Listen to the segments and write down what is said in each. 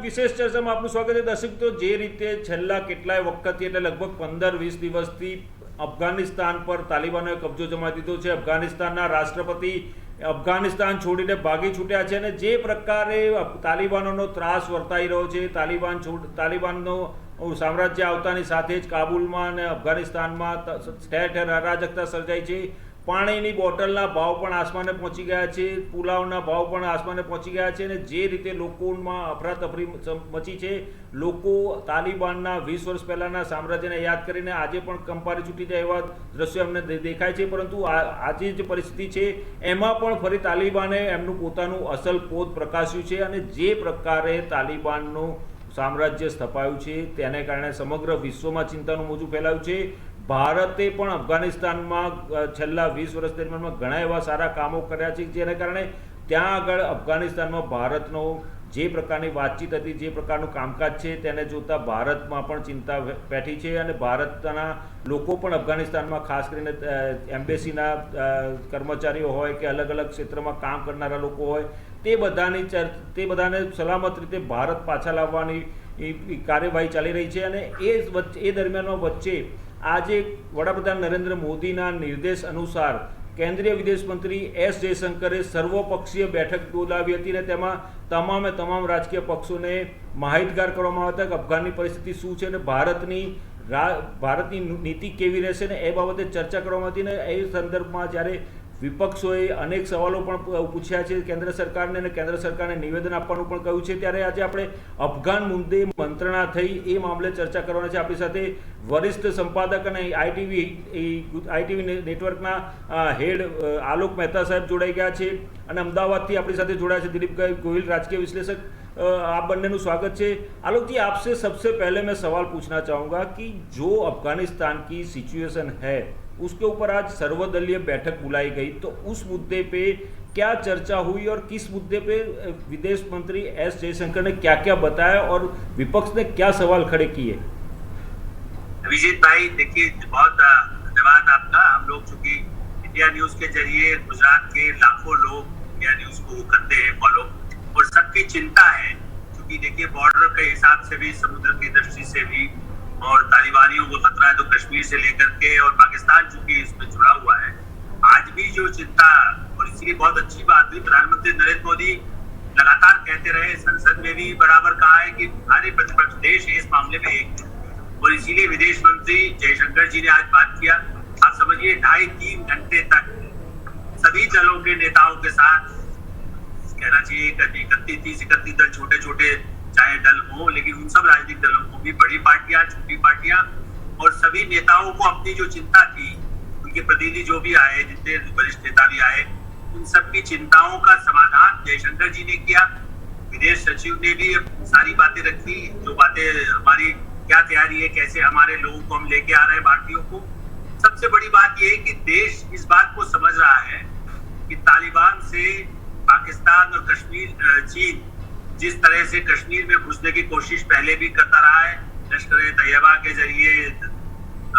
વિશેષ ચર્ચામાં આપનું સ્વાગત છે દર્શક તો જે રીતે છેલ્લા કેટલાય વખતથી એટલે લગભગ 15-20 દિવસથી અફઘાનિસ્તાન પર તાલિબાનોએ કબજો જમાવી દીધો છે. અફઘાનિસ્તાનના રાષ્ટ્રપતિ અફઘાનિસ્તાન છોડીને ભાગી છૂટ્યા છે અને જે પ્રકારે તાલિબાનોનો ત્રાસ વર્તાઈ રહ્યો છે, તાલિબાનનો સામ્રાજ્ય આવતાની સાથે જ કાબુલમાં અને અફઘાનિસ્તાનમાં ઠેર ઠેર અરાજકતા સર્જાઈ છે. પાણીની બોટલના ભાવ પણ આસમાને પહોંચી ગયા છે, પુલાવના ભાવ પણ આસમાને પહોંચી ગયા છે અને જે રીતે લોકોમાં અફરાતફરી મચી છે, લોકો તાલિબાનના 20 વર્ષ પહેલાંના સામ્રાજ્યને યાદ કરીને આજે પણ કંપારી છૂટી જાય એવા દ્રશ્યો અમને દેખાય છે. પરંતુ આજે જે પરિસ્થિતિ છે એમાં પણ ફરી તાલિબાને એમનું પોતાનું અસલ પોત પ્રકાશ્યું છે અને જે પ્રકારે તાલિબાનનું સામ્રાજ્ય સ્થપાયું છે તેને કારણે સમગ્ર વિશ્વમાં ચિંતાનું મોજું ફેલાયું છે. ભારતે પણ અફઘાનિસ્તાનમાં છેલ્લા 20 વર્ષ દરમિયાનમાં ઘણા એવા સારા કામો કર્યા છે જેને કારણે ત્યાં આગળ અફઘાનિસ્તાનમાં ભારતનો જે પ્રકારની વાતચીત હતી, જે પ્રકારનું કામકાજ છે તેને જોતાં ભારતમાં પણ ચિંતા બેઠી છે અને ભારતના લોકો પણ અફઘાનિસ્તાનમાં ખાસ કરીને એમ્બેસીના કર્મચારીઓ હોય કે અલગ અલગ ક્ષેત્રમાં કામ કરનારા લોકો હોય તે બધાને સલામત રીતે ભારત પાછા લાવવાની કાર્યવાહી ચાલી રહી છે. અને એ દરમિયાનમાં વચ્ચે આજે વડાપ્રધાન નરેન્દ્ર મોદીના નિર્દેશ અનુસાર કેન્દ્રીય વિદેશ મંત્રી એસ જયશંકરે સર્વપક્ષીય બેઠક બોલાવી હતી અને તેમાં તમામ રાજકીય પક્ષોને માહિતગાર કરવામાં આવ્યા હતા કે અફઘાનની પરિસ્થિતિ શું છે અને ભારતની નીતિ કેવી રહેશે ને એ બાબતે ચર્ચા કરવામાં હતી. ને એ સંદર્ભમાં જ્યારે વિપક્ષોએ અનેક સવાલો પણ પૂછ્યા છે કેન્દ્ર સરકારને અને કેન્દ્ર સરકારને નિવેદન આપવાનું પણ કહ્યું છે, ત્યારે આજે આપણે અફઘાન મુદ્દે મંત્રણા થઈ એ મામલે ચર્ચા કરવાના છે. આપણી સાથે વરિષ્ઠ સંપાદક અને આઈટીવી નેટવર્કના હેડ આલોક મહેતા સાહેબ જોડાઈ ગયા છે અને અમદાવાદથી આપણી સાથે જોડાયા છે દિलीप गोहिल, राजकीय विश्लेषक. आप બંનેનું સ્વાગત છે. आलोक जी, आपसे सबसे पहले मैं सवाल पूछना चाहूँगा कि जो अफगानिस्तान की सिचुएशन है उसके ऊपर आज सर्वदलीय बैठक बुलाई गई, तो उस मुद्दे पे क्या चर्चा हुई और किस मुद्दे पे विदेश मंत्री एस जयशंकर ने क्या क्या बताया और विपक्ष ने क्या सवाल खड़े किए? अभिजीत भाई, देखिए बहुत धन्यवाद आपका. हम लोग चूंकि इंडिया न्यूज के जरिए गुजरात के लाखों लोग इंडिया न्यूज को करते हैं फॉलो और सबकी चिंता है, क्योंकि देखिए बॉर्डर के हिसाब से भी, समुद्र की दृष्टि से भी और तालिबानियों को खतरा है तो कश्मीर से लेकर के और पाकिस्तान चूंकि इसमें जुड़ा हुआ है, आज भी जो चिंता, और इसलिए बहुत अच्छी बात हुई प्रधानमंत्री नरेंद्र मोदी लगातार कहते रहे, संसद में भी बराबर कहा है कि हमारे प्रतिपक्ष देश इस मामले में एक, और इसीलिए विदेश मंत्री जयशंकर जी ने आज बात किया. आप समझिए 2.5-3 घंटे तक सभी दलों के नेताओं के साथ, कहना चाहिए 31 दल, छोटे छोटे चाहे दल हो, लेकिन उन सब राजनीतिक दलों को भी, बड़ी पार्टियां, छोटी पार्टियां, और सभी नेताओं को अपनी जो चिंता थी, उनके प्रतिनिधि जो भी आए, जितने वरिष्ठ नेता भी आए, उन सबकी चिंताओं का समाधान जयशंकर जी ने किया. विदेश सचिव ने भी सारी बातें रखी, जो बातें हमारी क्या तैयारी है, कैसे हमारे लोगों को हम लेके आ रहे हैं, भारतीयों को. सबसे बड़ी बात यह है कि देश इस बात को समझ रहा है कि तालिबान से पाकिस्तान और कश्मीर, चीन जिस तरह से कश्मीर में घुसने की कोशिश पहले भी करता रहा है, लश्कर-ए-तैयबा के जरिए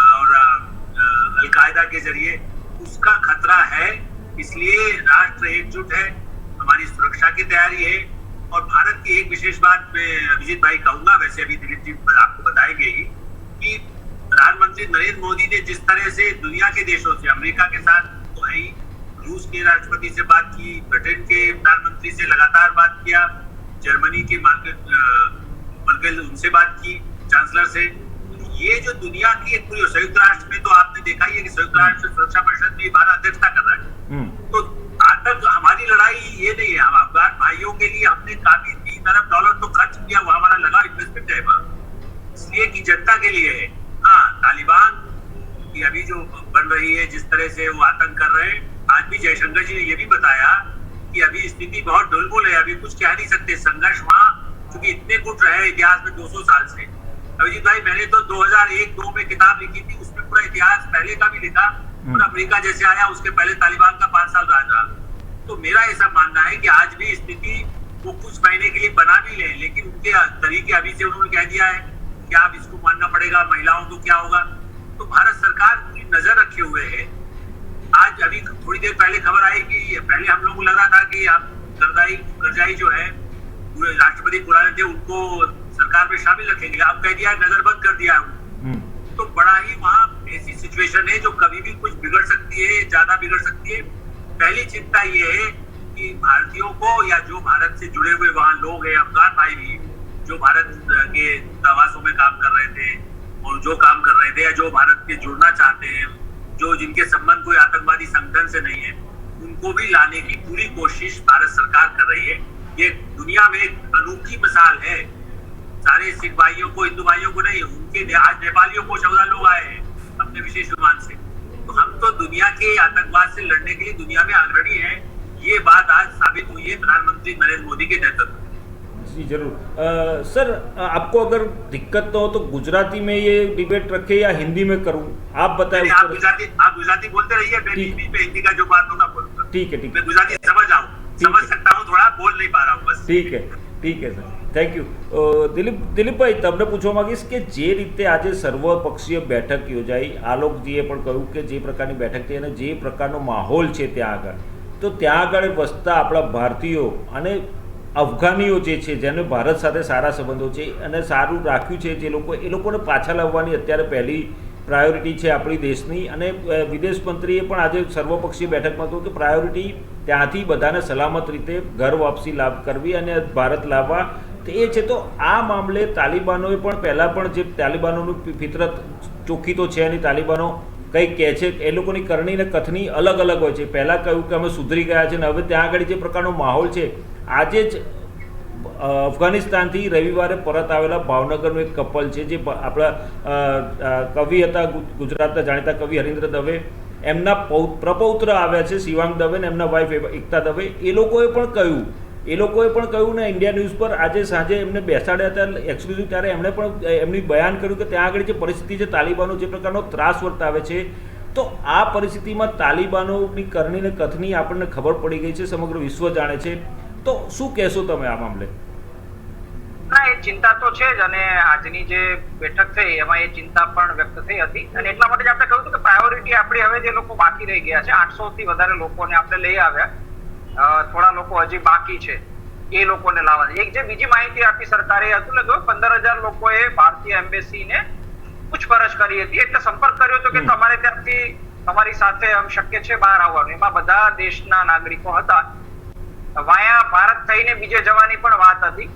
और अल-कायदा के जरिए, उसका खतरा है. इसलिए राष्ट्र एकजुट है, हमारी सुरक्षा की तैयारी है. और भारत की एक विशेष बात मैं अभिजीत भाई कहूंगा, वैसे अभी दिलीप जी आपको बताएंगे ही, कि प्रधानमंत्री नरेंद्र मोदी ने जिस तरह से दुनिया के देशों से, अमेरिका के साथ तो है ही, रूस के राष्ट्रपति से बात की, ब्रिटेन के प्रधानमंत्री से लगातार बात किया, जर्मनी के मर्केल उनसे बात की, चांसलर से. ये जो दुनिया की एक पूरी, संयुक्त राष्ट्र में तो आपने देखा ही है कि संयुक्त राष्ट्र सुरक्षा परिषद में भारत अध्यक्षता कर रहा है. तो आतंक हमारी लड़ाई ये नहीं है. हम अफगान भाइयों के लिए हमने काफी $3 अरब तो खर्च किया, वो हमारा लगा इन्वेस्टमेंट है, इसलिए की जनता के लिए है. हाँ, तालिबान की अभी जो बन रही है, जिस तरह से वो आतंक कर रहे हैं, आज भी जयशंकर जी ने ये भी बताया कि अभी स्थिति बहुत ढुलमुल है, अभी कुछ कह नहीं सकते. संघर्ष वहां क्योंकि इतने गुट रहे इतिहास में 200 साल से. अभिजीत भाई, मैंने तो 2001-2 में किताब लिखी थी, उसमें पूरा इतिहास पहले का भी लिखा, और अमेरिका जैसे आया उसके पहले तालिबान का 5 साल राज रहा. तो मेरा ऐसा मानना है कि आज भी स्थिति वो कुछ महीने के लिए बना भी ले, लेकिन उनके तरीके अभी से उन्होंने कह दिया है कि आप इसको मानना पड़ेगा, महिलाओं को क्या होगा. तो भारत सरकार पूरी नजर रखे हुए है. आज अभी थोड़ी देर पहले खबर आई कि पहले हम लोगों को लग रहा था कि आप करजाई जो है राष्ट्रपति पुराने थे उनको सरकार में शामिल रखेंगे, अब कह दिया नजर बंद कर दिया है। तो बड़ा ही वहाँ ऐसी सिचुएशन है जो कभी भी कुछ बिगड़ सकती है, ज्यादा बिगड़ सकती है। पहली चिंता ये है कि भारतीयों को या जो भारत से जुड़े हुए वहाँ लोग हैं, अफगान भाई भी जो भारत के दूतावासों में काम कर रहे थे और जो काम कर रहे थे या जो भारत के जुड़ना चाहते हैं, जो जिनके संबंध कोई आतंकवादी संगठन से नहीं है, उनको भी लाने की पूरी कोशिश भारत सरकार कर रही है। ये दुनिया में एक अनोखी मिसाल है। सारे सिख भाइयों को, हिंदू भाइयों को नहीं, उनके आज नेपालियों को 14 लोग आए हैं अपने विशेष विमान से। तो हम तो दुनिया के आतंकवाद से लड़ने के लिए दुनिया में अग्रणी है। ये बात आज साबित हुई है प्रधानमंत्री नरेंद्र मोदी के नेतृत्व। जी जरूर। सर, आपको अगर दिक्कत न हो तो गुजराती में ये डिबेट रखे या हिंदी में करूं, आप बताएं। आप गुजराती बोलते रहिए, मैं बीच में हिंदी का जो बात होगा बोलूंगा। ठीक है, ठीक है। मैं गुजराती समझ सकता हूँ, थोड़ा बोल नहीं पा रहा हूँ बस। ठीक है સર, થેન્ક યુ। દિલીપભાઈ, તમને પૂછવા માંગીશ કે જે રીતે આજે સર્વપક્ષીય બેઠક યોજાઈ, આલોકજીએ પણ કહ્યું કે જે પ્રકારની બેઠક થઈ અને જે પ્રકારનો માહોલ છે ત્યાં આગળ, તો ત્યાં આગળ વસતા આપણા ભારતીયો અને અફઘાનીઓ જે છે જેને ભારત સાથે સારા સંબંધો છે અને સારું રાખ્યું છે જે લોકો, એ લોકોને પાછા લાવવાની અત્યારે પહેલી પ્રાયોરિટી છે આપણી દેશની। અને વિદેશ મંત્રીએ પણ આજે સર્વપક્ષીય બેઠકમાં કહ્યું કે પ્રાયોરિટી ત્યાંથી બધાને સલામત રીતે ઘર વાપસી કરવી અને ભારત લાવવા તો એ છે। તો આ મામલે તાલિબાનોએ પણ પહેલાં પણ જે તાલિબાનોની ફિતરત ચોખ્ખી તો છે નહીં, તાલિબાનો કંઈક કહે છે, એ લોકોની કરણી ને કથની અલગ અલગ હોય છે। પહેલાં કહ્યું કે અમે સુધરી ગયા છે ને હવે ત્યાં આગળ જે પ્રકારનો માહોલ છે, આજે જ અફઘાનિસ્તાનથી રવિવારે પરત આવેલા ભાવનગરનું એક કપલ છે જે આપણા કવિ હતા, ગુજરાતના જાણીતા કવિ હરીન્દ્ર દવે, એમના પ્રપૌત્ર આવ્યા છે શિવાંગ દવે ને એમના વાઇફ એકતા દવે। એ લોકોએ પણ કહ્યું ને ઇન્ડિયા ન્યૂઝ પર આજે સાંજે એમને બેસાડ્યા હતા એક્સક્લુઝિવ, ત્યારે એમણે પણ એમની બયાન કર્યું કે ત્યાં આગળ જે પરિસ્થિતિ છે, તાલિબાનો જે પ્રકારનો ત્રાસ વર્તાવે છે, તો આ પરિસ્થિતિમાં તાલિબાનોની કરણી ને કથની આપણને ખબર પડી ગઈ છે, સમગ્ર વિશ્વ જાણે છે। તો શું કહેશો તમે આ મામલે? ના, એ ચિંતા તો છે જ અને આજની જે બેઠક થઈ એમાં એ ચિંતા પણ વ્યક્ત થઈ હતી અને એટલા માટે જ આપણે કહ્યું હતું કે પ્રાયોરિટી આપણી હવે જે લોકો બાકી રહી ગયા છે, 800 થી વધારે લોકોને આપણે લઈ આવ્યા, થોડા લોકો હજી બાકી છે, એ લોકોને લાવવા। એક જે બીજી માહિતી આપી સરકારે હતું ને, 15,000 લોકોએ ભારતીય એમ્બેસીને પૂછપરછ કરી હતી, એટલે સંપર્ક કર્યો હતો કે તમારે ત્યાંથી તમારી સાથે શક્ય છે બહાર આવવાનું। એમાં બધા દેશના નાગરિકો હતા, વાયા ભારત થઈને બીજે જવાની પણ વાત હતી,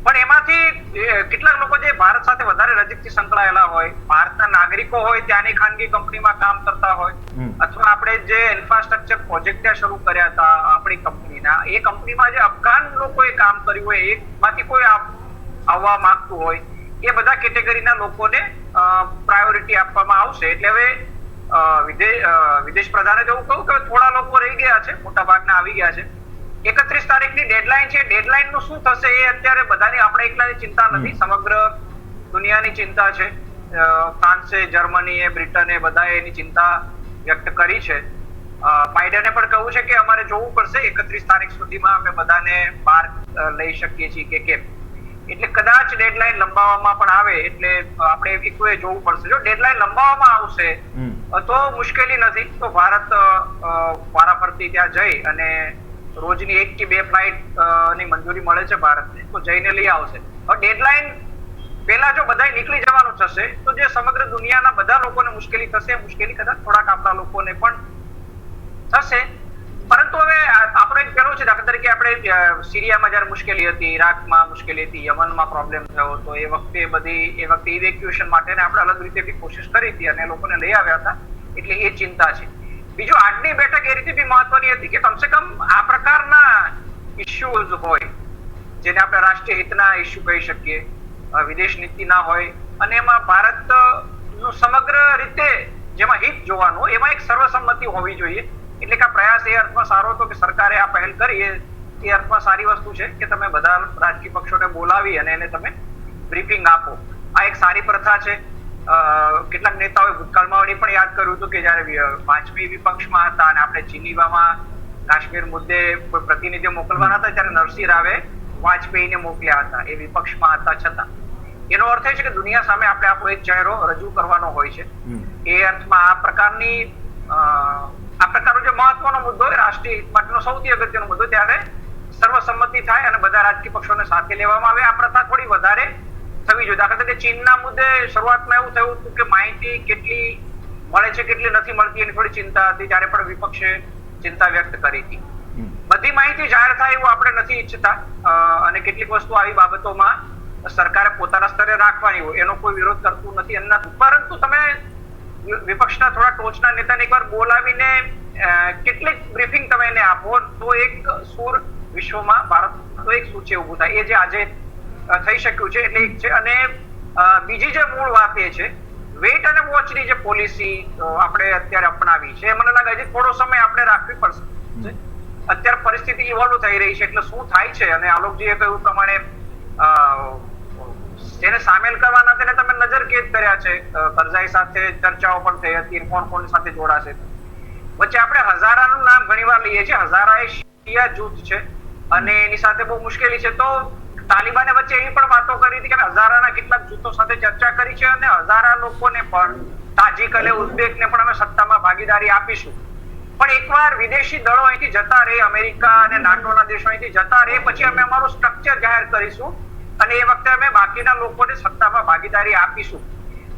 પણ એમાંથી કેટલાક લોકો જે ભારત સાથે વધારે નજીકથી સંકળાયેલા હોય, ભારતના નાગરિકો હોય, ત્યાંની ખાનગી કંપનીમાં કામ કરતા હોય, અથવા આપણે જે ઇન્ફ્રાસ્ટ્રક્ચર પ્રોજેક્ટ ત્યાં શરૂ કર્યા હતા આપણી કંપનીના, એ કંપનીમાં જે અફઘાન લોકોએ કામ કર્યું હોય, એમાંથી કોઈ આવવા માંગતું હોય, એ બધા કેટેગરીના લોકોને પ્રાયોરિટી આપવામાં આવશે। એટલે હવે વિદેશ પ્રધાને તો એવું કહ્યું કે થોડા લોકો રહી ગયા છે, મોટા ભાગના આવી ગયા છે। 31 તારીખની ડેડલાઇન છે, ડેડલાઇનનું શું થશે એ અત્યારે બધાની, આપણે એકલાની ચિંતા નથી, સમગ્ર દુનિયાની चिंता છે। ફ્રાન્સે, જર્મનીએ, બ્રિટને બધાએ એની चिंता વ્યક્ત કરી છે। બાઇડને પણ કહ્યું છે કે અમારે જોવું પડશે 31 તારીખ સુધીમાં અમે બધાને બહાર લઈ શકીએ છીએ કે કેમ। એટલે કદાચ ડેડલાઇન લંબાવવામાં પણ આવે, એટલે આપણે એકવે જોવું પડશે। જો ડેડલાઇન લંબાવવામાં આવશે તો મુશ્કેલી નથી, તો ભારત વારાફરતી ત્યાં જઈ અને રોજની 1 કે 2 ફ્લાઇટ ની મંજૂરી મળે છે ભારતને, તો જઈને લઈ આવશે। ડેડલાઇન પહેલા જો બધા નીકળી જવાનું થશે તો જે સમગ્ર દુનિયાના બધા લોકોને મુશ્કેલી થશે, મુશ્કેલી કદાચ થોડાક આપણા લોકોને પણ થશે। પરંતુ હવે આપણે કર્યું છે, દાખલા તરીકે આપણે સિરિયામાં જ્યારે મુશ્કેલી હતી, ઇરાકમાં મુશ્કેલી હતી, યમનમાં પ્રોબ્લેમ થયો, તો એ વખતે ઇવેક્યુએશન માટે આપણે અલગ રીતે બી કોશિશ કરી હતી અને લોકોને લઈ આવ્યા હતા, એટલે એ ચિંતા છે। બીજું, આજની બેઠક એ રીતે બી મહત્વની હતી કે કમસે કમ આ પ્રકારના ઇશ્યુઝ હોય જેને આપણે રાષ્ટ્રીય હિતના ઇશ્યુ કહી શકીએ, વિદેશ નીતિના હોય અને એમાં ભારતનું સમગ્ર રીતે જેમાં હિત જોવાનું, એમાં એક સર્વસંમતિ હોવી જોઈએ। એટલે કે આ પ્રયાસ એ અર્થમાં સારો હતો કે સરકારે આ પહેલ કરી, એ અર્થમાં સારી વસ્તુ છે કે તમે બધા રાજકીય પક્ષોને બોલાવી અને એને તમે બ્રીફિંગ આપો। આ એક સારી પ્રથા છે। કેટલાક નેતાઓએ ભૂતકાળમાં વળી પણ યાદ કર્યું હતું કે જયારે વાજપેયી વિપક્ષમાં હતા અને આપણે જીનીવામાં કાશ્મીર મુદ્દે કોઈ પ્રતિનિધિઓ મોકલવાના હતા, ત્યારે નરસિંહ રાવે વાજપેયીને મોકલ્યા હતા, એ વિપક્ષમાં હતા છતાં। એનો અર્થ એ છે કે દુનિયા સામે આપણે આપણો એક ચહેરો રજૂ કરવાનો હોય છે। એ અર્થમાં આ પ્રકારનો જે મહત્વનો મુદ્દો હોય, રાષ્ટ્રીય હિત માટેનો સૌથી અગત્યનો મુદ્દો, ત્યારે સર્વસંમતિ થાય અને બધા રાજકીય પક્ષોને સાથે લેવામાં આવે. આ પ્રથા થોડી વધારે થવી જોઈએ. દાખલા તરીકે ચીનના મુદ્દે શરૂઆતમાં એવું થયું હતું કે માહિતી કેટલી મળે છે કેટલી નથી મળતી એની થોડી ચિંતા હતી, ત્યારે પણ વિપક્ષે ચિંતા વ્યક્ત કરી હતી. બધી માહિતી જાહેર થાય એવું આપણે નથી ઈચ્છતા અને કેટલીક વસ્તુ આવી બાબતોમાં સરકારે પોતાના સ્તરે રાખવાની હોય એનો કોઈ વિરોધ કરતું નથી. પરંતુ તમે વિપક્ષના થોડા ટોચના નેતાને એકવાર બોલાવીને કેટલીક બ્રીફિંગ તમે એને આપો તો એક સૂર વિશ્વમાં ભારતનું એક સૂચે ઊભું થાય. એ જે આજે થઈ શક્યું છે એટલે એક છે. અને બીજી જે મૂળ વાત એ છે વેઇટ અને વોચની જે પોલિસી આપણે અત્યારે અપનાવી છે, મને લાગે છે થોડો સમય આપણે રાખવી પડશે. અત્યારે પરિસ્થિતિ ઇવોલ્વ થઈ રહી છે એટલે શું થાય છે અને આલોકજીએ કહ્યું પ્રમાણે જેને સામેલ કરવાના તેને તમે નજરકેદ કર્યા છે. કરઝાઈ સાથે ચર્ચાઓ પણ થઈ હતી, કોણ કોની સાથે જોડાશે. વચ્ચે આપણે હઝારાનું નામ ઘણીવાર લઈએ છીએ. હઝારા એ શિયા જૂથ છે અને એની સાથે બહુ મુશ્કેલી છે. તો તાલિબાને વચ્ચે એવી પણ વાતો કરી હતી કે હઝારાના કેટલાક જૂથો સાથે ચર્ચા કરી છે અને હઝારા લોકોને પણ, તાજિક અને ઉઝબેકને પણ અમે સત્તામાં ભાગીદારી આપીશું. પણ એકવાર વિદેશી દળો અહીંથી જતા રહે, અમેરિકા અને નાટોના દેશો અહીંથી જતા રહે, પછી અમે અમારું સ્ટ્રક્ચર જાહેર કરીશું અને એ વખતે અમે બાકીના લોકોને સત્તામાં ભાગીદારી આપીશું.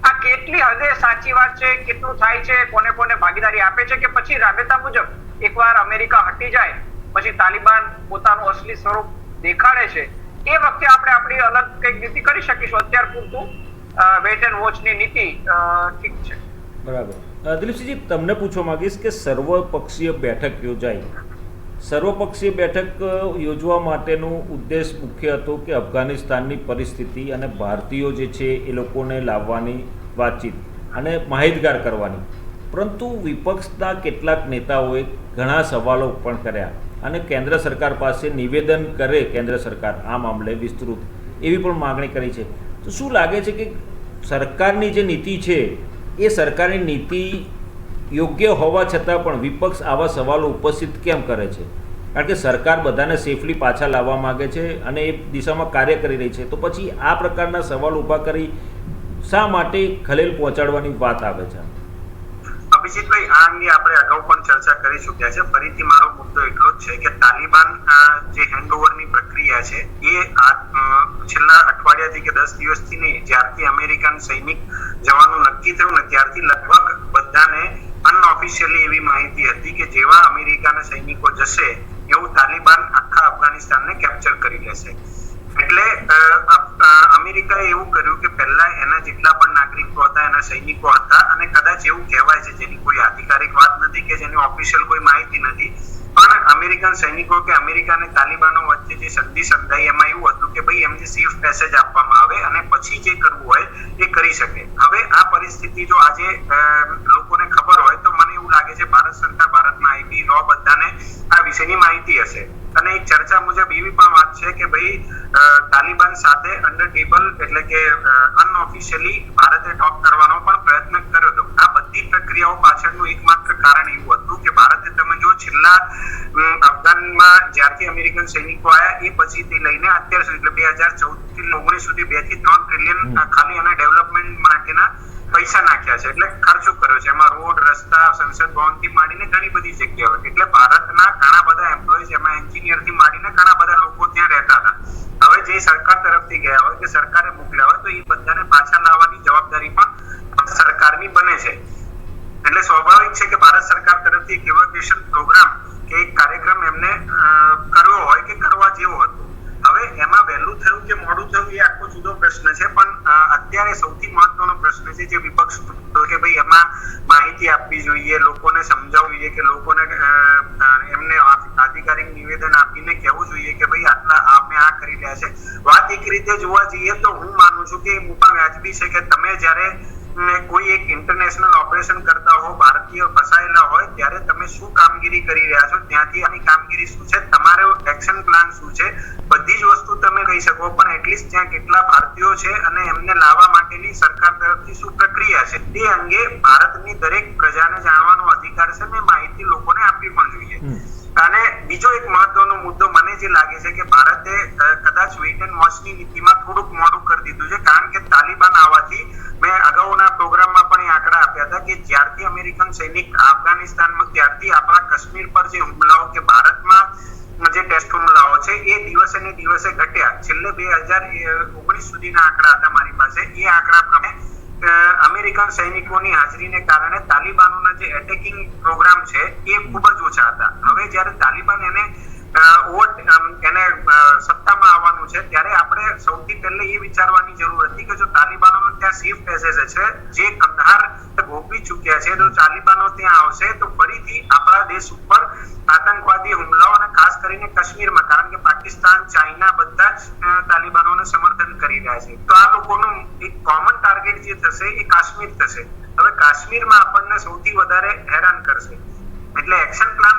આ કેટલી હદે સાચી વાત છે, કેટલું થાય છે, કોને કોને ભાગીદારી આપે છે, કે પછી રાબેતા મુજબ એકવાર અમેરિકા હટી જાય પછી તાલિબાન પોતાનું અસલી સ્વરૂપ દેખાડે છે, એ વખતે આપણે આપણી અલગ કંઈક નીતિ કરી શકીશું. અત્યાર પૂરતું વેઇટ એન્ડ વોચની નીતિ ઠીક છે. બરાબર. દિલીપસિંહજી, તમને પૂછવા માંગીશ કે સર્વપક્ષીય બેઠક યોજાઈ. સર્વપક્ષીય બેઠક યોજવા માટેનું ઉદ્દેશ મુખ્ય હતો કે અફઘાનિસ્તાનની પરિસ્થિતિ અને ભારતીયો જે છે એ લોકોને લાવવાની વાતચીત અને માહિતગાર કરવાની. પરંતુ વિપક્ષના કેટલાક નેતાઓએ ઘણા સવાલો પણ કર્યા અને કેન્દ્ર સરકાર પાસે નિવેદન કરે કેન્દ્ર સરકાર આ મામલે વિસ્તૃત એવી પણ માગણી કરી છે. તો શું લાગે છે કે સરકારની જે નીતિ છે એ સરકારની નીતિ યોગ્ય હોવા છતાં પણ વિપક્ષ આવા સવાલો ઉપસ્થિત કેમ કરે છે? કારણ કે સરકાર બધાને સેફલી પાછા લાવવા માગે છે અને એ દિશામાં કાર્ય કરી રહી છે. તો પછી આ પ્રકારના સવાલ ઊભા કરી શા માટે ખલેલ પહોંચાડવાની વાત આવે છે? અભિજીતભાઈ, આ અંગે આપણે અગાઉ પણ ચર્ચા કરી ચૂક્યા છે. ફરીથી મારો મુદ્દો એટલો જ છે કે તાલિબાન જે હેન્ડઓવરની પ્રક્રિયા છે એ છેલ્લા અઠવાડિયાથી કે 10 દિવસથી નહીં, જ્યારથી અમેરિકન સૈનિક જવાનું નક્કી થયું ને ત્યારથી લગભગ બધાને અનઓફિશિયલી એવી માહિતી હતી કે જેવા અમેરિકાના સૈનિકો જશે એવું તાલિબાન આખા અફઘાનિસ્તાનને કેપ્ચર કરી લેશે. એટલે અમેરિકાએ એવું કર્યું કે પહેલા એના જેટલા પણ નાગરિકો હતા એના સૈનિકો હતા, અને કદાચ એવું કહેવાય છે, જેની કોઈ આધિકારિક વાત નથી કે જેની ઓફિશિયલ કોઈ માહિતી નથી, પણ અમેરિકન સૈનિકો કે અમેરિકા અને તાલિબાનો વચ્ચે જે સંધિ સંધાઈ એમાં એવું હતું કે ભાઈ એમને સેફ પેસેજ આપવામાં આવે અને પછી જે કરવું હોય એ કરી શકે. હવે આ પરિસ્થિતિ જો આજે લોકોને ખબર હોય તો મને એવું લાગે છે ભારત સરકાર, ભારતના આઈબી લો બધાને આ વિશેની માહિતી હશે. અને એક ચર્ચા મુજબ એવી પણ વાત છે કે ભાઈ તાલિબાન સાથે અંડર ટેબલ એટલે કે અનઓફિશિયલી ભારતે ટોક કરવાનો પણ પ્રયત્ન કર્યો હતો. આ બધી પ્રક્રિયાઓ પાછળનું એકમાત્ર કારણ એવું હતું કે ભારતે, તમે જો છેલ્લા અફઘાનમાં જ્યારથી અમેરિકન સૈનિકો આવ્યા એ પછીથી લઈને અત્યાર સુધી એટલે 2014 થી 19 સુધી 2 થી 3 ટ્રિલિયન ખાલી અને ડેવલપમેન્ટ માટેના પૈસા નાખ્યા છે, એટલે ખર્ચો કર્યો છે. એમાં રોડ, રસ્તા, સંસદ ભવન થી માંડીને ઘણી બધી જગ્યાઓ, એટલે ભારતના ઘણા બધા એમ્પ્લોઈઝ, એમાં એન્જિનિયર થી માંડીને ઘણા બધા લોકો ત્યાં રહેતા હતા. હવે જે સરકાર તરફથી ગયા હોય કે સરકારે મોકલ્યા હોય તો એ બધાને પાછા લાવવાની જવાબદારી પણ સરકારની બને છે. એટલે સ્વાભાવિક છે કે ભારત સરકાર તરફથી એક ઇવેક્યુએશન પ્રોગ્રામ કે એક કાર્યક્રમ એમને કરવો હોય કે કરવા જેવો હતો. હવે એમાં વહેલું થયું કે મોડું થયું એ આખો જુદો પ્રશ્ન છે, પણ અત્યારે સૌથી મહત્વનો પ્રશ્ન છે જે વિપક્ષ કે ભાઈ એમાં માહિતી આપવી જોઈએ, લોકોને સમજાવવું જોઈએ કે લોકોને એમને આધિકારિક નિવેદન આપીને કહેવું જોઈએ કે ભાઈ આટલા અમે આ કરી રહ્યા છે. વાત એક રીતે જોવા જઈએ તો હું માનું છું કે હું પણ વ્યાજબી છે કે તમે જ્યારે કોઈ એક ઇન્ટરનેશનલ ઓપરેશન કરતા હો, ભારતીય ફસાયેલા હોય, ત્યારે તમે શું કામગીરી કરી રહ્યા છો, ત્યાંથી આની કામગીરી શું છે, તમારો એક્શન પ્લાન શું છે, બધી જ વસ્તુ તમે કહી શકો, પણ એટલીસ્ટ ત્યાં કેટલા ભારતીયો છે અને એમને લાવવા માટેની સરકાર તરફથી શું પ્રક્રિયા છે તે અંગે ભારતની દરેક પ્રજાને જાણવાનો અધિકાર છે અને માહિતી લોકોને આપવી પણ જોઈએ. અને બીજો એક મહત્વનો મુદ્દો મને જે લાગે છે કે ભારતે કદાચ વેઇટ એન્ડ વોચની નીતિમાં થોડુંક મોડું કરી દીધું છે, કારણ કે તાલિબાન આવવાથી મેં અગાઉના પ્રોગ્રામમાં પણ આંકડા આપ્યા હતા કે જ્યારથી અમેરિકન સૈનિક અફઘાનિસ્તાનમાં ત્યારથી આપણા કાશ્મીર પર જે હુમલાઓ કે ભારતમાં જે ટેસ્ટ હુમલાઓ છે 2019 સુધીના આંકડા હતા મારી પાસે. એ આંકડા પ્રમાણે અમેરિકન સૈનિકોની હાજરીને કારણે તાલિબાનોના જે એટેકિંગ પ્રોગ્રામ છે એ ખૂબ જ ઓછા હતા. હવે જ્યારે તાલિબાન એને સત્તામાં આવવાનું છે ત્યારે આપણે સૌથી પહેલે એ વિચારવાની જરૂર હતી કે જો તાલિબાનોનો ત્યાં સેફ પેસેજ છે, જે કંદહાર ભોગવી ચૂક્યા છે, તો તાલિબાનો ત્યાં આવશે તો ફરીથી આપણા દેશ ઉપર આતંકવાદી હુમલાઓ અને ખાસ કરીને કાશ્મીરમાં, કારણ કે પાકિસ્તાન, ચાઇના બધા જ તાલિબાનોને સમર્થન કરી રહ્યા છે, તો આ લોકોનું એક કોમન ટાર્ગેટ જે થશે એ કાશ્મીર થશે. હવે કાશ્મીરમાં આપણને સૌથી વધારે હેરાન કરશે. એટલે એક્શન પ્લાન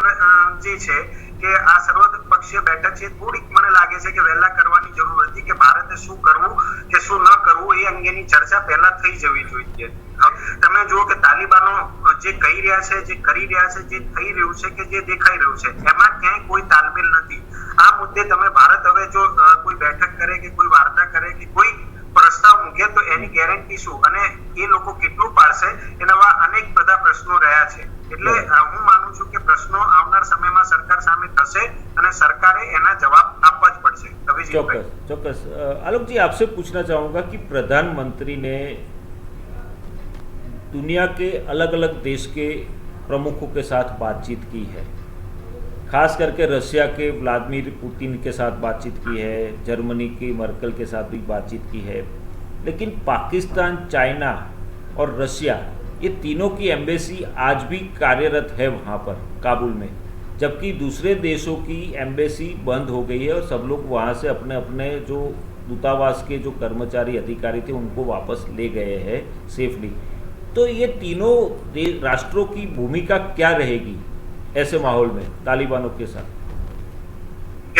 જે છે કે આ સર્વપક્ષીય બેઠક છે થોડીક મને લાગે છે કે વહેલા કરવાની જરૂર હતી કે ભારતે શું કરવું કે શું ન કરવું એ અંગેની ચર્ચા પહેલા થઈ જવી જોઈએ. તમે જુઓ કે તાલિબાનો જે કહી રહ્યા છે, જે કરી રહ્યા છે, જે થઈ રહ્યું છે કે જે દેખાઈ રહ્યું છે, એમાં ક્યાંય કોઈ તાલમેલ નથી. આ મુદ્દે તમે ભારત હવે જો કોઈ બેઠક કરે કે કોઈ વાર્તા કરે કે કોઈ પ્રસ્તાવ મૂકે તો એની ગેરંટી શું અને એ લોકો કેટલું પાડશે એના અનેક બધા પ્રશ્નો રહ્યા છે. એટલે હું માનું છું કે પ્રશ્નો આવનાર સમયમાં સરકાર સામે થશે અને સરકારે એના જવાબ આપવા જ પડશે. ચોક્કસ. आलोक जी, आपसे पूछना चाहूँगा कि प्रधानमंत्री ने दुनिया के अलग अलग देश के प्रमुखों के साथ बातचीत की है, खास करके रशिया के व्लादिमीर पुतिन के साथ बातचीत की है, जर्मनी की मर्कल के साथ भी बातचीत की है, लेकिन पाकिस्तान, चाइना और रशिया, ये तीनों की एम्बेसी आज भी कार्यरत है वहाँ पर काबुल में, जबकि दूसरे देशों की एम्बेसी बंद हो गई है और सब लोग वहाँ से अपने अपने जो दूतावास के जो कर्मचारी अधिकारी थे उनको वापस ले गए हैं सेफली. तो ये तीनों राष्ट्रों की भूमिका क्या रहेगी ऐसे माहौल में तालिबानों के साथ?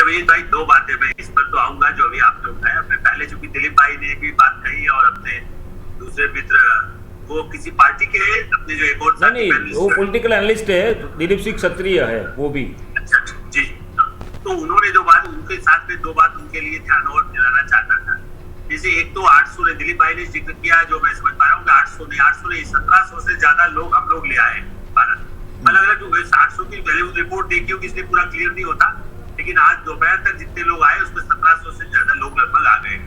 विनीत भाई, दो बातें मैं इस पर तो आऊंगा जो अभी आपने उठाया. अपने पहले चूंकि दिलीप भाई ने भी बात कही और अपने दूसरे मित्र वो किसी पार्टी के अपने जो एक और नहीं, वो पॉलिटिकल एनालिस्ट है, दिलीप सिंह क्षत्रिय है वो भी. अच्छा जी. तो उन्होंने जो बात, उनके साथ में दो बात उनके लिए ध्यान और दिलाना चाहता था. जैसे एक तो 800 ने दिलीप भाई ने जिक्र किया, जो मैं समझ पा रहा हूँ कि 800 नहीं 1700 से ज्यादा लोग हम लोग ले आए भारत. अलग अलग जो 800 की पहले रिपोर्ट देखी होगी इसलिए पूरा क्लियर नहीं होता, लेकिन आज दोपहर तक जितने लोग आए उसमें 1700 से ज्यादा लोग लगभग आ गए.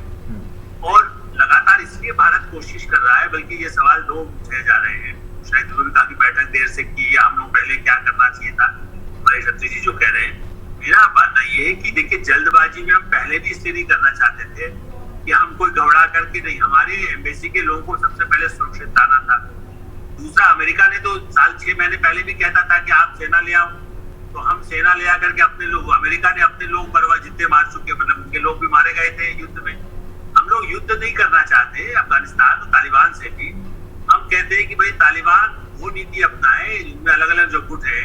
और लगातार इसलिए भारत कोशिश कर रहा है, बल्कि ये सवाल दो पूछे जा रहे हैं. शायद उन्होंने कहा कि बैठक देर से की या हम लोग पहले क्या करना चाहिए था, हमारे क्षत्रिय जी जो कह रहे हैं. मेरा मानना ये है कि देखिए, जल्दबाजी में हम पहले भी इसलिए नहीं करना चाहते थे कि हम कोई घबरा करके नहीं, हमारे एम्बेसी के लोगों को सबसे पहले सुरक्षित लाना था. दूसरा, अमेरिका ने तो साल 6 महीने पहले भी कहता था कि आप सेना ले आओ, तो हम सेना ले आकर के अपने लोग, अमेरिका ने अपने लोग मरवा जितने मार चुके, मतलब उनके लोग भी मारे गए थे युद्ध में. हम लोग युद्ध नहीं करना चाहते अफगानिस्तान और तालिबान से भी. हम कहते हैं कि भाई तालिबान वो नीति अपनाए जिनमें अलग अलग जो गुट है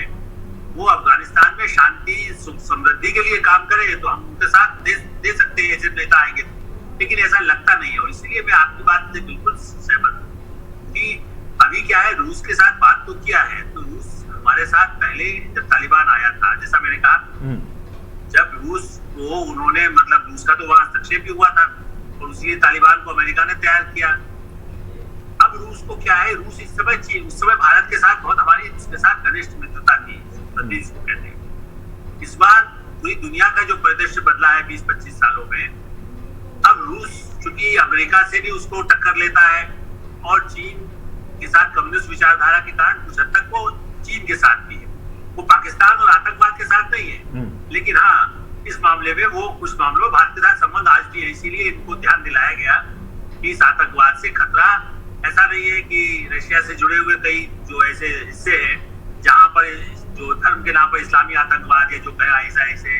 वो अफगानिस्तान में शांति समृद्धि के लिए काम करे, तो हम उनके साथ दे सकते हैं ऐसे नेता आएंगे. लेकिन ऐसा लगता नहीं है और इसलिए मैं आपकी बात से बिल्कुल सहमत हूँ कि अभी क्या है, रूस के साथ बात तो किया है, तो रूस हमारे साथ पहले जब तालिबान आया था, जैसा मैंने कहा, जब रूस को उन्होंने, मतलब रूस का तो वहां हस्तक्षेप भी हुआ था और इसलिए तालिबान को अमेरिका ने तैयार किया. अब रूस को क्या है, रूस उस समय भारत के साथ बहुत हमारी उसके साथ घनिष्ठ मित्रता थी, जिसको कहते हैं. इस बार पूरी दुनिया का जो परिदृश्य बदला है 20-25 सालों में, अब रूस चूंकि अमेरिका से भी उसको टक्कर लेता है और चीन के साथ कम्युनिस्ट विचारधारा के कारण कुछ हद तक वो चीन के साथ भी है, वो पाकिस्तान और आतंकवाद के साथ नहीं है. लेकिन हाँ, इस मामले में वो कुछ मामलों भारत के साथ संबंध आज भी है, इसीलिए इनको ध्यान दिलाया गया कि इस आतंकवाद से खतरा ऐसा नहीं है कि रशिया से जुड़े हुए कई जो ऐसे हिस्से हैं जहां पर जो धर्म के नाम पर इस्लामी आतंकवाद है, जो ISIS है,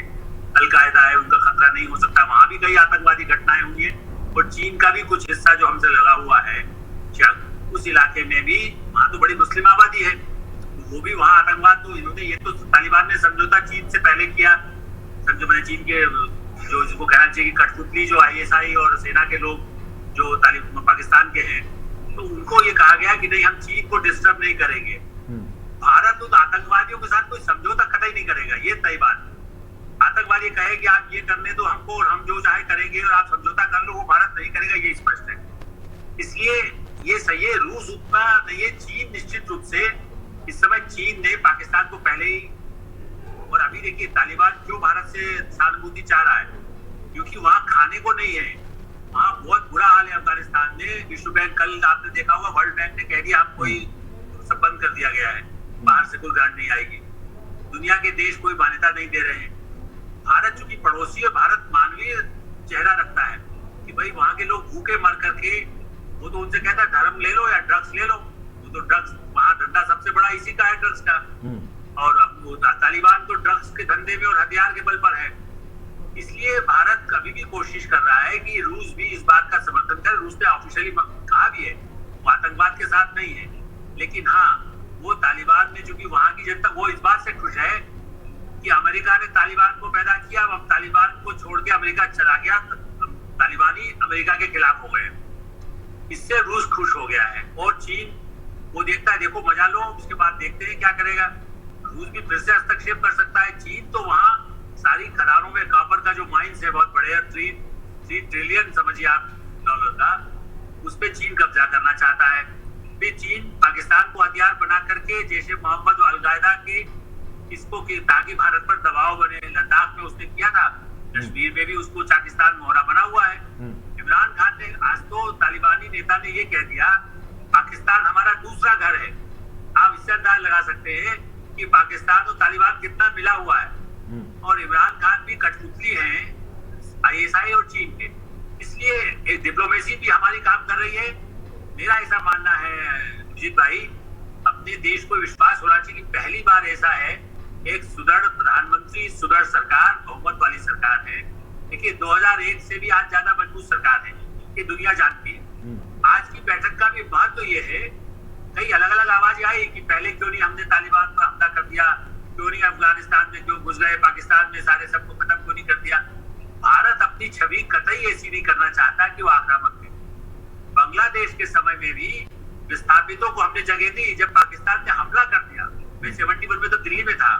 अलकायदा है, उनका खतरा नहीं हो सकता. वहां भी कई आतंकवादी घटनाएं हुई है और चीन का भी कुछ हिस्सा जो हमसे लगा हुआ है उस इलाके में भी, वहां तो बड़ी मुस्लिम आबादी है, वो भी वहां आतंकवाद, तो इन्होंने ये तो तालिबान ने समझौता चीन से पहले किया. समझो मैंने चीन के जो जिसको कहना चाहिए कि कठपुतली जो ISI और सेना के लोग जो पाकिस्तान के हैं, तो उनको ये कहा गया कि नहीं, हम चीन को डिस्टर्ब नहीं करेंगे. भारत तो आतंकवादियों के साथ कोई समझौता कतई नहीं करेगा, ये तय बात. आतंकवादी कहे कि आप ये करने दो हमको और हम जो चाहे करेंगे और आप समझौता कर लो, वो भारत नहीं करेगा, ये स्पष्ट है. इसलिए ये सही है, रूस उतना नहीं है, चीन निश्चित रूप से. इस समय चीन ने पाकिस्तान को पहले ही, और अभी देखिए तालिबान क्यों भारत से सहानुभूति चाह रहा है, क्योंकि वहां खाने को नहीं है। वहां बहुत बुरा हाल है अफगानिस्तान में। विश्व बैंक, कल आपने देखा होगा, वर्ल्ड बैंक ने कह दिया आपको सब बंद कर दिया गया है, बाहर से कोई ग्रांट नहीं आएगी। दुनिया के देश कोई मान्यता नहीं दे रहे हैं। भारत चूंकि पड़ोसी है, भारत मानवीय चेहरा रखता है कि भाई वहां के लोग भूखे मर करके, वो तो उनसे कहता है धर्म ले लो या ड्रग्स ले लो। वो तो ड्रग्स, वहां धंधा सबसे बड़ा इसी का है, ड्रग्स का। और अब वो तालिबान तो ड्रग्स के धंधे में और हथियार के बल पर है। इसलिए भारत कभी भी कोशिश कर रहा है कि रूस भी इस बात का समर्थन करे। रूस ने ऑफिशियली कहा भी है वो आतंकवाद के साथ नहीं है, लेकिन हाँ, वो तालिबान ने, चूंकि वहां की जनता वो इस बात से खुश है कि अमेरिका ने तालिबान को पैदा किया, अब तालिबान को छोड़ के अमेरिका चला गया, तालिबानी अमेरिका के खिलाफ हो गए। इससे रूस खुश हो गया है। और चीन वो देखता है, देखो मजा लो, उसके बाद देखते हैं क्या करेगा। रूस भी फिर से हस्तक्षेप कर सकता है। चीन तो वहां सारी खदानों में कॉपर का जो माइंस है बहुत बड़े है, 3 ट्रिलियन समझिए आप डॉलर का, उस पे चीन कब्जा करना चाहता है। फिर चीन पाकिस्तान को हथियार बना करके जैसे मोहम्मद और अलकायदा के इसको कि ताकि भारत पर दबाव बने। लद्दाख में उसने किया था, कश्मीर में भी उसको पाकिस्तान मोहरा बना हुआ है। इमरान खान ने आज तो तालिबानी नेता ने ये कह दिया पाकिस्तान हमारा दूसरा घर है। आप इससे अंदाज लगा सकते हैं कि पाकिस्तान और तालिबान कितना मिला हुआ है। और इमरान खान भी कठपुतली हैं ISI और चीन के, इसलिए डिप्लोमेसी भी हमारी काम कर रही है। मेरा ऐसा मानना है अजीत भाई, अपने देश को विश्वास होना चाहिए कि पहली बार ऐसा है, एक सुदृढ़ प्रधानमंत्री, सुदृढ़ सरकार, बहुमत वाली सरकार है। देखिए 2001 से भी आज ज्यादा मजबूत सरकार है, ये दुनिया जानती है। आज की बैठक का भी महत्व ये है, कई अलग अलग आवाजें आई कि पहले क्यों नहीं हमने तालिबान पर हमला कर दिया, क्यों नहीं अफगानिस्तान में क्यों घुस गए, पाकिस्तान में सारे सबको खत्म क्यों नहीं कर दिया। भारत अपनी छवि कतई ऐसी नहीं करना चाहता कि वो आक्रामक है। बांग्लादेश के समय में भी विस्थापितों को हमने जगह दी, जब पाकिस्तान ने हमला कर दिया, मैं 71 में तो दिल्ली में था,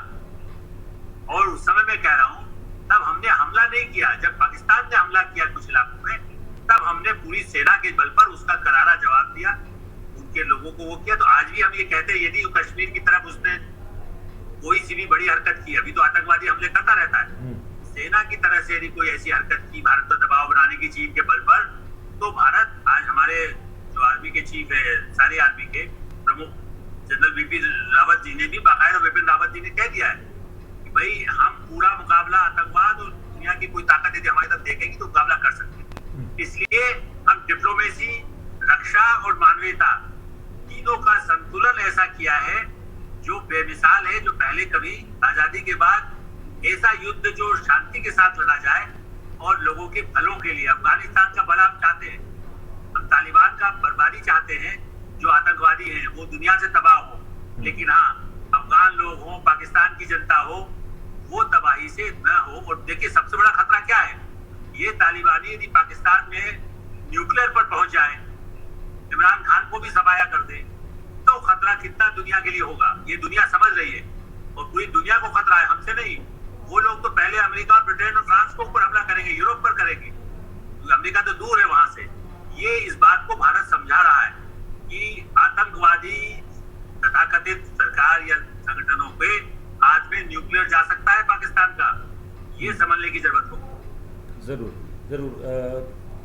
और उस समय मैं कह रहा हूँ तब हमने हमला नहीं किया। जब पाकिस्तान ने हमला किया कुछ इलाकों में, तब हमने पूरी सेना के बल पर उसका करारा जवाब दिया, उनके लोगों को वो किया। तो आज भी हम ये कहते हैं यदि कश्मीर की तरफ उसने कोई सी भी बड़ी हरकत की, अभी तो आतंकवादी हमले करता रहता है, सेना की तरह से यदि कोई ऐसी हरकत की भारत पर दबाव बनाने की चीन के बल पर, तो भारत आज हमारे जो आर्मी के चीफ है, सारे आर्मी के प्रमुख जनरल बिपिन रावत जी ने भी बाकायदा, बिपिन रावत जी ने कह दिया है कि भाई हम पूरा मुकाबला आतंकवाद और दुनिया की कोई ताकत यदि हमारी तरफ देखेगी तो मुकाबला कर सकते हैं। इसलिए हम डिप्लोमेसी, रक्षा और मानवीयता तीनों का संतुलन ऐसा किया है जो बेमिसाल है, जो पहले कभी आजादी के बाद ऐसा युद्ध जो शांति के साथ लड़ा जाए और लोगों के भलों के लिए। अफगानिस्तान का भला हम चाहते हैं, हम तालिबान का बर्बादी चाहते हैं, जो आतंकवादी हैं वो दुनिया से तबाह हो, लेकिन हाँ अफगान लोग हो, पाकिस्तान की जनता हो, वो तबाही से न हो। और देखिए सबसे बड़ा खतरा क्या है, ये तालिबानी यदि पाकिस्तान में न्यूक्लियर पर पहुंच जाए, इमरान खान को भी सफाया कर दे, तो खतरा कितना दुनिया के लिए होगा, ये दुनिया समझ रही है। और पूरी दुनिया को खतरा है, हमसे नहीं। वो लोग तो पहले अमेरिका, ब्रिटेन और फ्रांस को ऊपर हमला करेंगे, यूरोप पर करेंगे, अमेरिका तो दूर है वहां से। ये इस बात को भारत समझा रहा है कि आतंकवादी तथाकथित सरकार या संगठनों पे आज में न्यूक्लियर जा सकता है पाकिस्तान का, ये समझने की जरूरत होगी। જરૂર જરૂર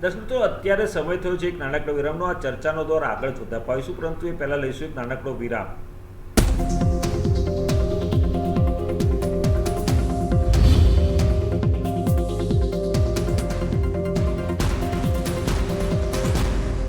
દર્શક મિત્રો, અત્યારે સમય થયો છે એક નાનકડો વિરામનો। આ ચર્ચાનો દોર આગળ વધતા પાડીશું, પરંતુ એ પહેલાં લઈશું એક નાનકડો વિરામ।